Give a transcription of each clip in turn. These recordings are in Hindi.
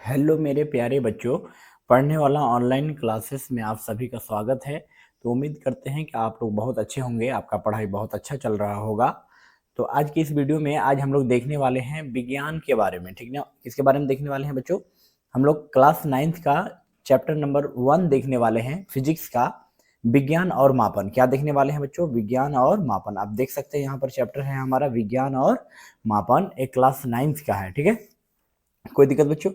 हेलो मेरे प्यारे बच्चों। पढ़ने वाला ऑनलाइन क्लासेस में आप सभी का स्वागत है। तो उम्मीद करते हैं कि आप लोग बहुत अच्छे होंगे, आपका पढ़ाई बहुत अच्छा चल रहा होगा। तो आज की इस वीडियो में आज हम लोग देखने वाले हैं विज्ञान के बारे में, ठीक ना। इसके बारे में देखने वाले हैं बच्चों, हम लोग क्लास 9th का चैप्टर नंबर 1 देखने वाले हैं, फिजिक्स का विज्ञान और मापन। क्या देखने वाले हैं बच्चों? विज्ञान और मापन। आप देख सकते हैं यहाँ पर चैप्टर है हमारा विज्ञान और मापन, एक क्लास 9th का है, ठीक है। कोई दिक्कत बच्चों?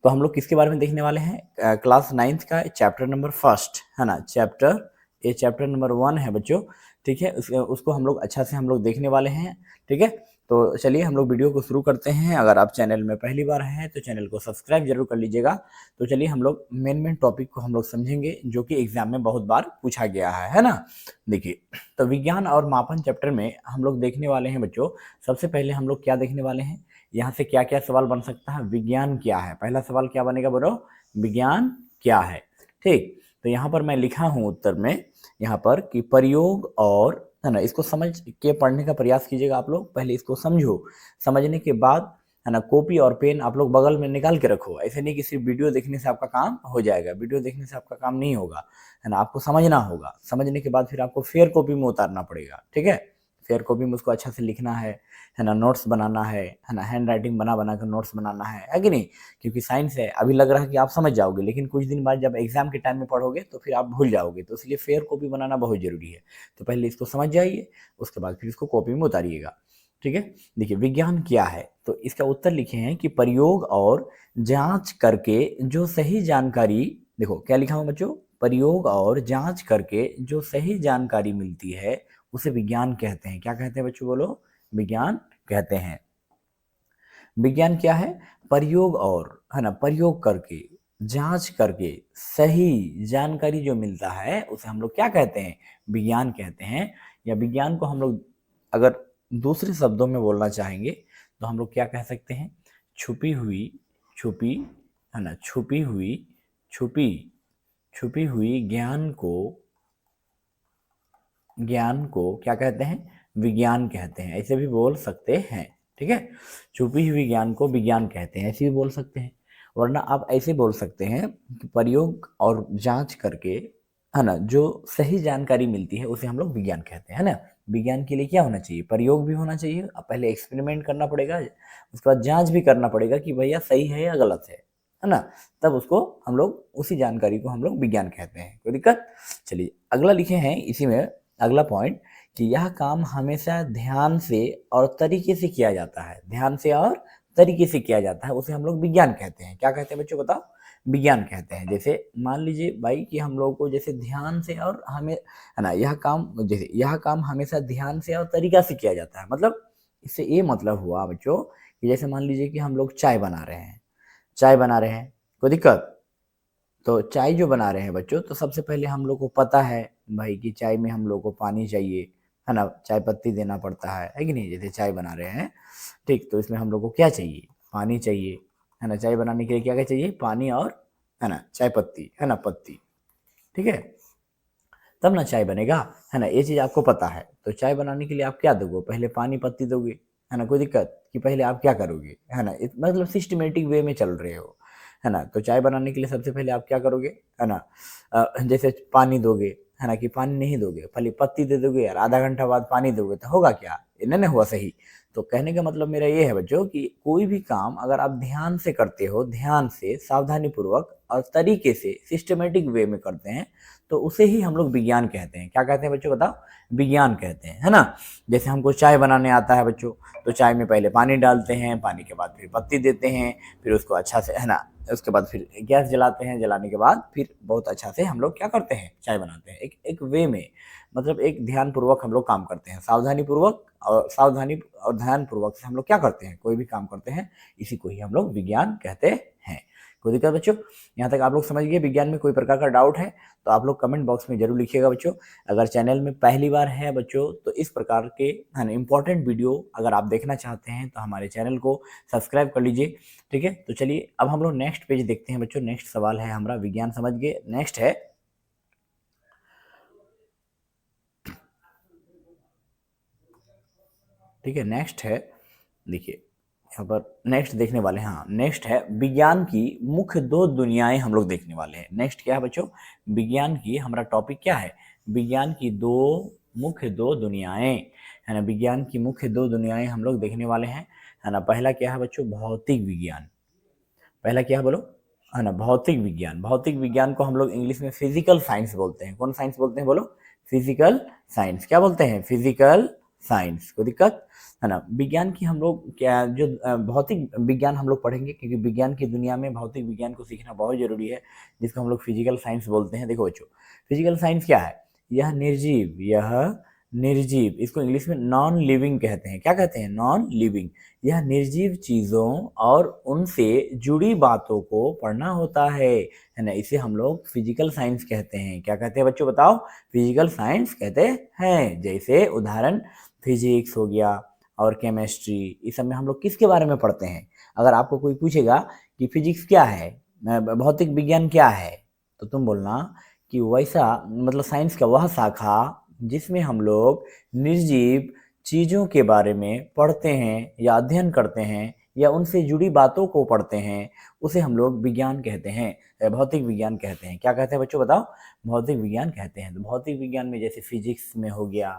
तो हम लोग किसके बारे में देखने वाले हैं? क्लास 9th का चैप्टर नंबर फर्स्ट है ना, चैप्टर नंबर 1 है बच्चों, ठीक है। उसको हम लोग अच्छा से हम लोग देखने वाले हैं, ठीक है। तो चलिए हम लोग वीडियो को शुरू करते हैं। अगर आप चैनल में पहली बार हैं तो चैनल को सब्सक्राइब जरूर कर लीजिएगा। तो चलिए हम लोग मेन टॉपिक को हम लोग समझेंगे, जो कि एग्जाम में बहुत बार पूछा गया है ना। देखिए, तो विज्ञान और मापन चैप्टर में हम लोग देखने वाले हैं बच्चों। सबसे पहले हम लोग क्या देखने वाले हैं, यहाँ से क्या क्या सवाल बन सकता है? विज्ञान क्या है? पहला सवाल क्या बनेगा बोलो? विज्ञान क्या है, ठीक। तो यहाँ पर मैं लिखा हूँ उत्तर में, यहाँ पर कि प्रयोग और, है ना, इसको समझ के पढ़ने का प्रयास कीजिएगा आप लोग। पहले इसको समझो, समझने के बाद, है ना, कॉपी और पेन आप लोग बगल में निकाल के रखो। ऐसे नहीं कि सिर्फ वीडियो देखने से आपका काम हो जाएगा, वीडियो देखने से आपका काम नहीं होगा, है ना। आपको समझना होगा, समझने के बाद फिर आपको फेयर कॉपी में उतारना पड़ेगा, ठीक है। फेयर कॉपी में उसको अच्छा से लिखना है ना, नोट्स बनाना है ना, हैंड राइटिंग बना बना कर नोट्स बनाना है कि नहीं। क्योंकि साइंस है, अभी लग रहा है कि आप समझ जाओगे, लेकिन कुछ दिन बाद जब एग्जाम के टाइम में पढ़ोगे तो फिर आप भूल जाओगे। तो इसलिए फेयर कॉपी बनाना बहुत जरूरी है। तो पहले इसको समझ जाइए, उसके बाद फिर इसको कॉपी में उतारिएगा, ठीक है। देखिए, विज्ञान क्या है, तो इसका उत्तर लिखे हैं कि प्रयोग और जांच करके जो सही जानकारी, देखो क्या लिखा हूं बच्चों, प्रयोग और जांच करके जो सही जानकारी मिलती है उसे विज्ञान कहते हैं। क्या कहते हैं बच्चों बोलो? विज्ञान कहते हैं। विज्ञान क्या है? प्रयोग और, है ना, प्रयोग करके, जांच करके सही जानकारी जो मिलता है उसे हम लोग क्या कहते हैं? विज्ञान कहते हैं। या विज्ञान को हम लोग अगर दूसरे शब्दों में बोलना चाहेंगे तो हम लोग क्या कह सकते हैं? छुपी हुई, छुपी, है ना, छुपी हुई, छुपी छुपी हुई ज्ञान को क्या कहते हैं? विज्ञान कहते हैं। ऐसे भी बोल सकते हैं, ठीक है। छुपी हुई ज्ञान को विज्ञान कहते हैं, ऐसे भी बोल सकते हैं। वरना आप ऐसे बोल सकते हैं कि प्रयोग और जांच करके, है ना, जो सही जानकारी मिलती है उसे हम लोग विज्ञान कहते हैं, है ना। विज्ञान के लिए क्या होना चाहिए? प्रयोग भी होना चाहिए, अब पहले एक्सपेरिमेंट करना पड़ेगा, उसके बाद जांच भी करना पड़ेगा कि भैया सही है या गलत है ना। तब उसको हम लोग, उसी जानकारी को हम लोग विज्ञान कहते हैं। कोई दिक्कत? चलिए अगला लिखे हैं इसी में, अगला पॉइंट, कि यह काम हमेशा ध्यान से और तरीके से किया जाता है। ध्यान से और तरीके से किया जाता है, उसे हम लोग विज्ञान कहते हैं। क्या कहते हैं बच्चों बताओ? विज्ञान कहते हैं। जैसे मान लीजिए भाई कि हम लोगों को जैसे ध्यान से और हमें, है ना, यह काम, जैसे यह काम हमेशा ध्यान से और तरीका से किया जाता है, मतलब इससे ये मतलब हुआ बच्चों कि जैसे मान लीजिए कि हम लोग चाय बना रहे हैं, चाय बना रहे हैं, कोई दिक्कत? तो चाय जो बना रहे हैं बच्चों, तो सबसे पहले हम लोग को पता है भाई कि चाय में हम लोग को पानी चाहिए, है ना, चाय पत्ती देना पड़ता है कि नहीं। जैसे चाय बना रहे हैं, ठीक, तो इसमें हम लोग को क्या चाहिए? पानी चाहिए, है ना। चाय बनाने के लिए क्या क्या चाहिए? पानी और, है ना, चाय पत्ती, है ना, पत्ती, ठीक है। तब ना चाय बनेगा, है ना, ये चीज़ आपको पता है। तो चाय बनाने के लिए आप क्या दोगे? पहले पानी पत्ती दोगे, है ना। कोई दिक्कत कि पहले आप क्या करोगे, है ना, मतलब सिस्टमेटिक वे में चल रहे हो, है ना। तो चाय बनाने के लिए सबसे पहले आप क्या करोगे, है ना, जैसे पानी दोगे, है ना, कि पानी नहीं दोगे, पहले पत्ती दे दोगे यार, आधा घंटा बाद पानी दोगे तो होगा क्या? ये नहीं हुआ सही। तो कहने का मतलब मेरा ये है बच्चों कि कोई भी काम अगर आप ध्यान से करते हो, ध्यान से, सावधानी पूर्वक और तरीके से, सिस्टमेटिक वे में करते हैं, तो उसे ही हम लोग विज्ञान कहते हैं। क्या कहते हैं बच्चों बताओ? विज्ञान कहते हैं, है ना। जैसे हमको चाय बनाने आता है बच्चों, तो चाय में पहले पानी डालते हैं, पानी के बाद फिर पत्ती देते हैं, फिर उसको अच्छा से, है ना, उसके बाद फिर गैस जलाते हैं, जलाने के बाद फिर बहुत अच्छा से हम लोग क्या करते हैं? चाय बनाते हैं। एक एक वे में, मतलब एक ध्यान पूर्वक हम लोग काम करते हैं, सावधानी पूर्वक, और सावधानी और ध्यान पूर्वक से हम लोग क्या करते हैं? कोई भी काम करते हैं, इसी को ही हम लोग विज्ञान कहते हैं। कोई दिक्कत बच्चों? यहाँ तक आप लोग समझ गए? विज्ञान में कोई प्रकार का डाउट है तो आप लोग कमेंट बॉक्स में जरूर लिखिएगा बच्चों। अगर चैनल में पहली बार है बच्चों तो इस प्रकार के, है ना, इंपॉर्टेंट वीडियो अगर आप देखना चाहते हैं तो हमारे चैनल को सब्सक्राइब कर लीजिए, ठीक है। तो चलिए अब हम लोग नेक्स्ट पेज देखते हैं बच्चों। नेक्स्ट सवाल है हमारा, विज्ञान समझ गए, नेक्स्ट है, ठीक है, नेक्स्ट है, देखिए यहाँ पर नेक्स्ट देखने वाले हैं। हाँ, नेक्स्ट है विज्ञान की मुख्य दो दुनियाएं हम लोग देखने वाले हैं। नेक्स्ट क्या है बच्चों, विज्ञान की, हमारा टॉपिक क्या है, विज्ञान की मुख्य दो दुनियाएं, है ना। विज्ञान की मुख्य दो दुनियाएं हम लोग देखने वाले हैं, है ना। पहला क्या है बच्चों, भौतिक विज्ञान। पहला क्या है बोलो, है ना, भौतिक विज्ञान। भौतिक विज्ञान को हम लोग इंग्लिश में फिजिकल साइंस बोलते हैं। कौन साइंस बोलते हैं बोलो, फिजिकल साइंस। क्या बोलते हैं, फिजिकल साइंस। कोई दिक्कत, है ना। विज्ञान की हम लोग क्या जो भौतिक विज्ञान हम लोग पढ़ेंगे, क्योंकि विज्ञान की दुनिया में भौतिक विज्ञान को सीखना बहुत जरूरी है, जिसको हम लोग फिजिकल साइंस बोलते हैं। देखो बच्चों, फिजिकल साइंस क्या है, यह निर्जीव, इसको इंग्लिश में नॉन लिविंग कहते हैं। क्या कहते हैं, नॉन लिविंग। यह निर्जीव चीजों और उनसे जुड़ी बातों को पढ़ना होता है ना। इसे हम लोग फिजिकल साइंस कहते हैं। क्या कहते हैं बच्चों, बताओ, फिजिकल साइंस कहते हैं। जैसे उदाहरण फिजिक्स हो गया और केमिस्ट्री, इस सब में हम लोग किसके बारे में पढ़ते हैं। अगर आपको कोई पूछेगा कि फिजिक्स क्या है, भौतिक विज्ञान क्या है, तो तुम बोलना कि वैसा, मतलब साइंस का वह शाखा जिसमें हम लोग निर्जीव चीज़ों के बारे में पढ़ते हैं या अध्ययन करते हैं या उनसे जुड़ी बातों को पढ़ते हैं, उसे हम लोग विज्ञान कहते हैं, भौतिक विज्ञान कहते हैं। क्या कहते हैं बच्चों, बताओ, भौतिक विज्ञान कहते हैं। तो भौतिक विज्ञान में जैसे फिजिक्स में हो गया,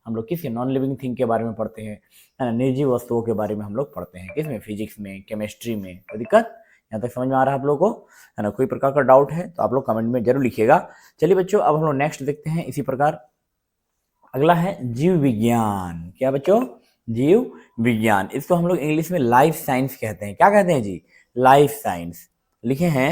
हम लोग किसके, नॉन लिविंग थिंग के बारे में पढ़ते हैं, है ना। निर्जीव वस्तुओं के बारे में हम लोग पढ़ते हैं, किसमें, फिजिक्स में, केमिस्ट्री में। कोई दिक्कत, यहाँ तक समझ में आ रहा है आप लोगों को, है ना। कोई प्रकार का डाउट है तो आप लोग कमेंट में जरूर लिखिएगा। चलिए बच्चों, अब हम लोग नेक्स्ट देखते हैं। इसी प्रकार अगला है जीव विज्ञान। क्या बच्चों, जीव विज्ञान। इसको हम लोग इंग्लिश में लाइफ साइंस कहते हैं। क्या कहते हैं जी, लाइफ साइंस लिखे हैं,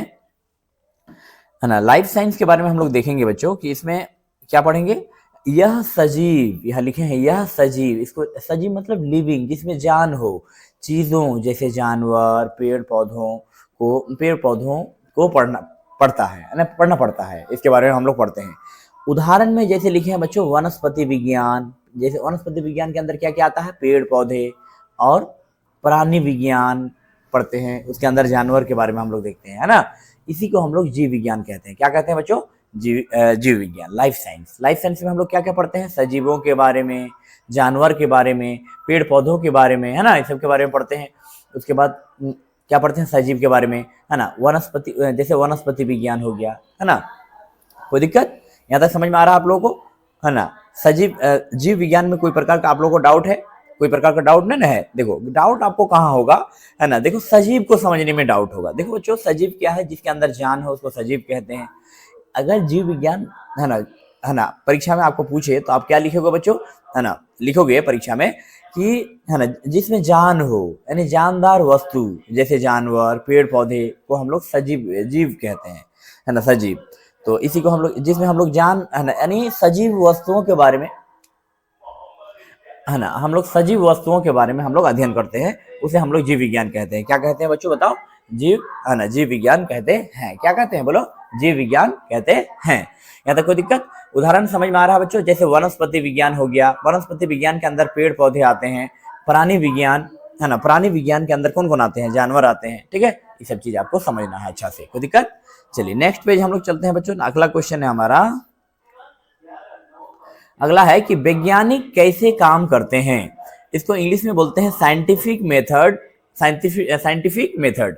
है ना। लाइफ साइंस के बारे में हम लोग देखेंगे बच्चों कि इसमें क्या पढ़ेंगे, यह सजीव, यह लिखे हैं यह सजीव। इसको सजीव मतलब लिविंग, जिसमें जान हो, चीजों जैसे जानवर, पेड़ पौधों को पढ़ता है ना, पढ़ना पड़ता है। इसके बारे में हम लोग पढ़ते हैं। उदाहरण में जैसे लिखे हैं बच्चों वनस्पति विज्ञान। जैसे वनस्पति विज्ञान के अंदर क्या क्या आता है, पेड़ पौधे और प्राणी विज्ञान पढ़ते हैं, उसके अंदर जानवर के बारे में हम लोग देखते हैं, है ना। इसी को हम लोग जीव विज्ञान कहते हैं। क्या कहते हैं बच्चों, जीव विज्ञान, लाइफ साइंस। लाइफ साइंस में हम लोग क्या क्या पढ़ते हैं, सजीवों के बारे में, जानवर के बारे में, पेड़ पौधों के बारे में, है ना, इस सब के बारे में पढ़ते हैं। उसके बाद क्या पढ़ते हैं, सजीव के बारे में, है ना। वनस्पति, जैसे वनस्पति विज्ञान हो गया, है ना। कोई दिक्कत, यहाँ तक समझ में आ रहा है आप लोगों को, है ना। जीव विज्ञान में कोई प्रकार का आप लोगों को डाउट है, कोई प्रकार का डाउट नहीं है। देखो डाउट आपको कहाँ होगा, है ना, देखो सजीव को समझने में डाउट होगा। देखो बच्चों, सजीव क्या है, जिसके अंदर जान हो उसको सजीव कहते हैं। अगर जीव विज्ञान, है ना, परीक्षा में आपको पूछे तो आप क्या लिखोगे बच्चों, है ना, लिखोगे परीक्षा में कि, है ना, जिसमें जान हो, यानी जानदार वस्तु जैसे जानवर, पेड़ पौधे को हम लोग जीव कहते हैं, है ना, सजीव। तो इसी को हम लोग, जिसमें हम लोग जान, है ना, यानी सजीव वस्तुओं के बारे में, है ना, हम लोग सजीव वस्तुओं के बारे में हम लोग अध्ययन करते हैं, उसे हम लोग जीव विज्ञान कहते हैं। क्या कहते हैं बच्चों, बताओ, जीव, है ना, जीव विज्ञान कहते हैं। क्या कहते हैं बोलो, जीव विज्ञान कहते हैं। यहाँ तक कोई दिक्कत, उदाहरण समझ में आ रहा है बच्चों, जैसे वनस्पति विज्ञान हो गया। वनस्पति विज्ञान के अंदर पेड़ पौधे आते हैं। प्राणी विज्ञान, है ना, प्राणी विज्ञान के अंदर कौन कौन आते हैं, जानवर आते हैं। ठीक है, ये सब चीज आपको समझना है अच्छा से, कोई दिक्कत। चलिए नेक्स्ट पेज हम लोग चलते हैं बच्चों। अगला क्वेश्चन है हमारा, अगला है कि वैज्ञानिक कैसे काम करते हैं। इसको इंग्लिश में बोलते हैं साइंटिफिक मेथड।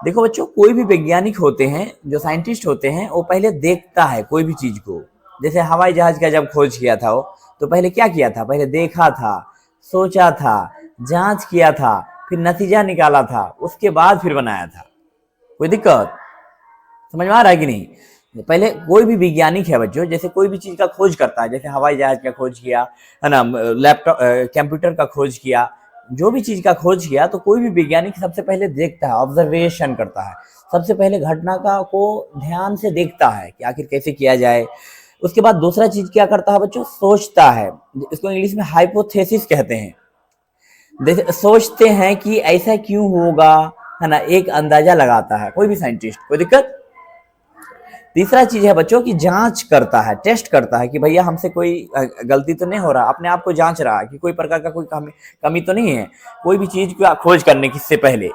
देखो बच्चों, कोई भी वैज्ञानिक होते हैं, जो साइंटिस्ट होते हैं, वो पहले देखता है कोई भी चीज को। जैसे हवाई जहाज का जब खोज किया था वो, तो पहले क्या किया था, पहले देखा था, सोचा था, जांच किया था, फिर नतीजा निकाला था, उसके बाद फिर बनाया था। कोई दिक्कत, समझ में आ रहा है कि नहीं। पहले कोई भी वैज्ञानिक है बच्चों, जैसे कोई भी चीज का खोज करता है, जैसे हवाई जहाज का खोज किया, है ना, लैपटॉप, कंप्यूटर का खोज किया, जो भी चीज का खोज किया, तो कोई भी वैज्ञानिक सबसे पहले देखता है, ऑब्जर्वेशन करता है, सबसे पहले घटना को ध्यान से देखता है कि आखिर कैसे किया जाए। उसके बाद दूसरा चीज क्या करता है बच्चों, सोचता है। इसको इंग्लिश में हाइपोथेसिस कहते हैं। सोचते हैं कि ऐसा क्यों होगा, है ना, एक अंदाजा लगाता है कोई भी साइंटिस्ट। कोई दिक्कत। तीसरा चीज है बच्चों की जांच करता है, टेस्ट करता है कि भैया हमसे कोई गलती तो नहीं हो रहा, अपने आप को जांच रहा है कि कोई प्रकार का कोई कमी तो नहीं है कोई भी चीज को खोज करने से पहले।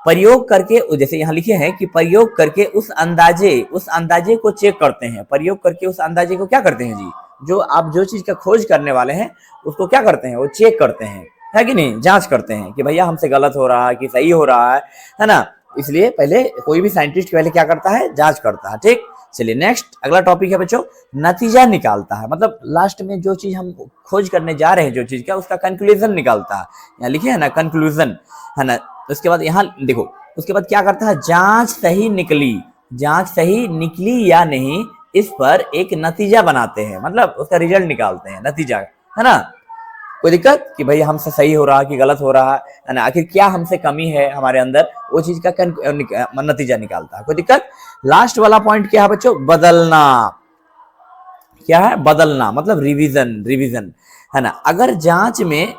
प्रयोग करके, जैसे यहाँ लिखे हैं कि प्रयोग करके उस अंदाजे को चेक करते हैं। प्रयोग करके उस अंदाजे को क्या करते हैं जी, जो आप जो चीज का खोज करने वाले हैं उसको क्या करते हैं, वो चेक करते हैं। है कि नहीं, जांच करते हैं कि भैया हमसे गलत हो रहा है कि सही हो रहा है ना। इसलिए पहले कोई भी साइंटिस्ट पहले क्या करता है, जांच करता है। ठीक, चलिए नेक्स्ट अगला टॉपिक है बच्चों, नतीजा निकालता है। मतलब लास्ट में जो चीज हम खोज करने जा रहे हैं, जो चीज का, उसका कंक्लूजन निकालता है। यहाँ लिखे है ना कंक्लूजन, है ना। उसके बाद यहाँ देखो, उसके बाद क्या करता है, जांच सही निकली, जांच सही निकली या नहीं, इस पर एक नतीजा बनाते हैं। मतलब उसका रिजल्ट निकालते हैं, नतीजा, है ना। कोई दिक्कत कि भाई हमसे सही हो रहा है कि गलत हो रहा है ना, आखिर क्या हमसे कमी है हमारे अंदर, वो चीज का नतीजा निकालता है। कोई दिक्कत। लास्ट वाला पॉइंट क्या है बच्चों, बदलना। क्या है, बदलना, मतलब रिवीजन, रिवीजन, है ना। अगर जांच में,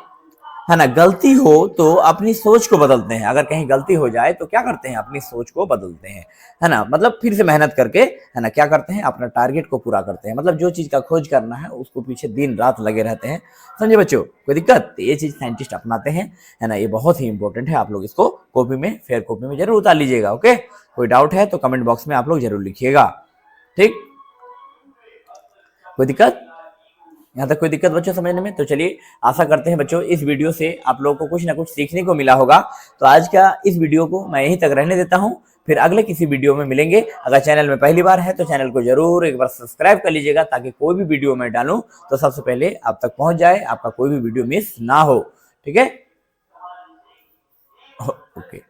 है ना, गलती हो तो अपनी सोच को बदलते हैं। अगर कहीं गलती हो जाए तो क्या करते हैं, अपनी सोच को बदलते हैं, है ना। मतलब फिर से मेहनत करके, है ना, क्या करते हैं, अपना टारगेट को पूरा करते हैं। मतलब जो चीज का खोज करना है उसको पीछे दिन रात लगे रहते हैं। समझे बच्चों, कोई दिक्कत। तो ये चीज साइंटिस्ट अपनाते हैं, है ना। ये बहुत ही इंपॉर्टेंट है, आप लोग इसको कॉपी में, फेयर कॉपी में जरूर उतार लीजिएगा। ओके, कोई डाउट है तो कमेंट बॉक्स में आप लोग जरूर लिखिएगा। ठीक, कोई दिक्कत, यहाँ तक कोई दिक्कत बच्चों समझने में। तो चलिए, आशा करते हैं बच्चों इस वीडियो से आप लोगों को कुछ ना कुछ सीखने को मिला होगा। तो आज का इस वीडियो को मैं यहीं तक रहने देता हूँ, फिर अगले किसी वीडियो में मिलेंगे। अगर चैनल में पहली बार है तो चैनल को जरूर एक बार सब्सक्राइब कर लीजिएगा, ताकि कोई भी वीडियो मैं डालूं तो सबसे पहले आप तक पहुंच जाए, आपका कोई भी वीडियो मिस ना हो। ठीक है, ओके।